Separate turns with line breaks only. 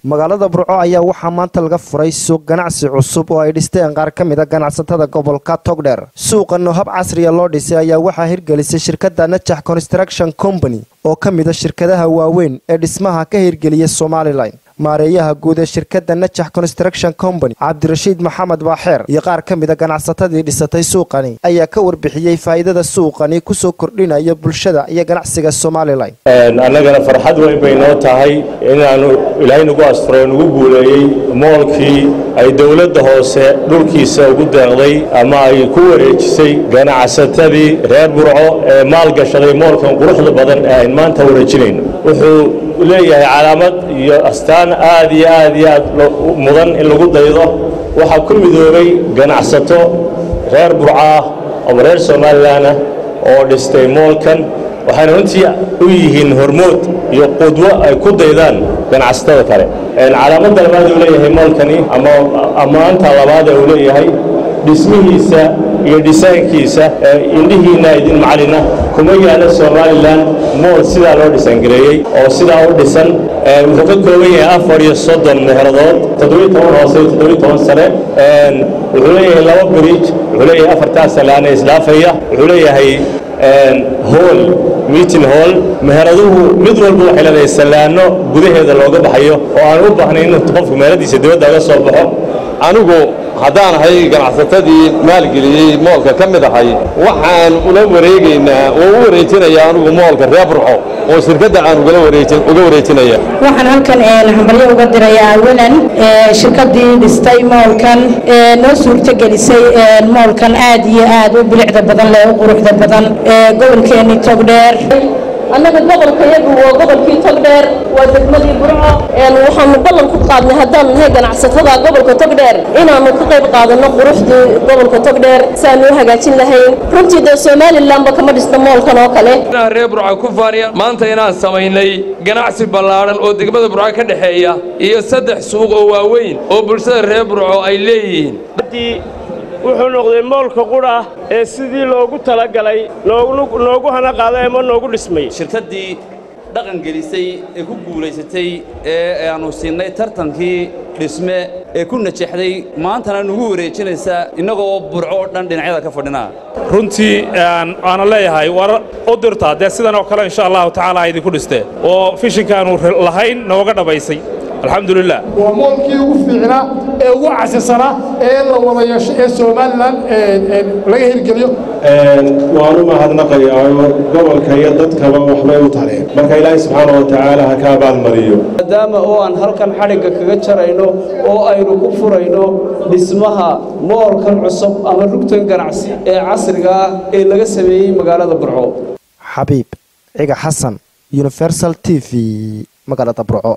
magaalada Burco ayaa waxaa maanta laga furay suuq ganacsi cusub oo ay dhisteen qaar ka mid ah ganacsatada gobolka Togdheer. Suuqan oo hab casri ah loo dhisay ayaa waxaa hirgelisay shirkadda Najax Construction Company oo ka mid ah shirkadaha waaweyn ee dhismaha ka hirgeliyay Somaliland. maareeyaha guud ee shirkadda Najax Construction Company Cabdirashiid Maxamed Baaxeer iyo qaar ka mid ah ganacsatadii dhisatay suuqani ayaa ka warbixiyay faa'iidada suuqani ku soo kordhinaya bulshada iyo ganacsiga Somaliland.
anagana farxad weyn bay noo tahay inaanu Ilaahay nagu astray nagu guuleeyay moolkii ay dawladda hoose dhulkiisa ugu deeqday ama ay ku wareejisay ganacsatadii reer Burco ee maal gashaday moolkan quruxda badan ee ay maanta wareejinayno. wuxuu leeyahay calaamad iyo astaan aad mudan in lagu daydo. waxa ku midoobay ganacsato reer Burco oo reer Somaliland oo dhistay moolkan waxaana runtii u yihiin hormood iyo qudwo ay ku daydaan ganacsatada kale. calaamada labaad uu leeyahay moolkani ama amaanta labaad uu leeyahay dhismihiisa iyo dhisaankiisa indhihiina idin macalina kuma yaala Somaliland mool sida loo dhisan gareeyay oo sida u dhisan wuxuu ka kooban yahay 430 meheradood 17 hoose 17 sare wuxuu leeyahay laba bridge wuxuu leeyahay 4 salaan islaafaya wuxuu leeyahay hall meeting hall meheraduhu mid walba waxay leedahay salaano gudaheeda looga baxayo oo aan u baahnayn inuu qofku meeladiisa dibadda uga soo baxo.
anigu haddaan ahay ganacsatadii maalgeliyay moolka ka mid ahay waxaan ula wareegaynaa oo u wareejinayaa anigu moolka reer Burco oo shirkadda aan uga wareejinaya.
waxaan halkan hambalyo uga dirayaa awalan shirkaddii dhistay moolkan noo suurtagelisay moolkan aad iyo aad u bilicda badan leh u quruxda badan gobolkeeni Togdheer.
annaga gobolkayagu waa gobolkii Togdheer waa degmadii Burco waxaanu ballan ku qaadnay haddaan nahay ganacsatada gobolka Togdheer inaanu ka qayb qaadano quruxda gobolka Togdheer si aan u hagaajin lahayn. runtii Somaliland kama dhisna moolkan oo kale
reer Burco ku faariya maanta inaan sameynay ganacsi ballaaran oo degmada Burco ka dhaxeeya iyo 3 suuq oo waaweyn oo bulshada reer Burco ay leeyihiin.
wuxuu noqday moolka qura ee sidii loogu talagalay noogu hana qaaday ama noogu dhismay.
shirkaddii dhaqan gelisay ee ku guuleysatay ee aanu siinay tartankii dhisme ee ku najaxday maantana nagu wareejinaysa inagoo Burco dhan dhinacyada ka fadhinaa.
runtii aan leeyahay war u dirta de sidan oo kale insha Allah taala ay idinku dhistay oo fishinkaanu lahayn nooga dhabaysay. alxamdulillah
waa moolkii ugu fiicnaa ee ugu casasana ee la wada yeeshay ee Somaliland laga hirgeliyo.
waanu mahadnaqayaa gobolka iyo dadkaba waxbay u taleen marka Ilaahay subhanahu wa ta'ala ha ka abaalmariyo.
maadaama oo aan halkan xariga kaga jarayno oo aynu ku furayno dhismaha moolkan cusub ama rugtan ganacsi ee casriga ah ee laga sameeyay magaalada Burco.
Xabiib Ciga Xasan, Universal TV, magaalada Burco.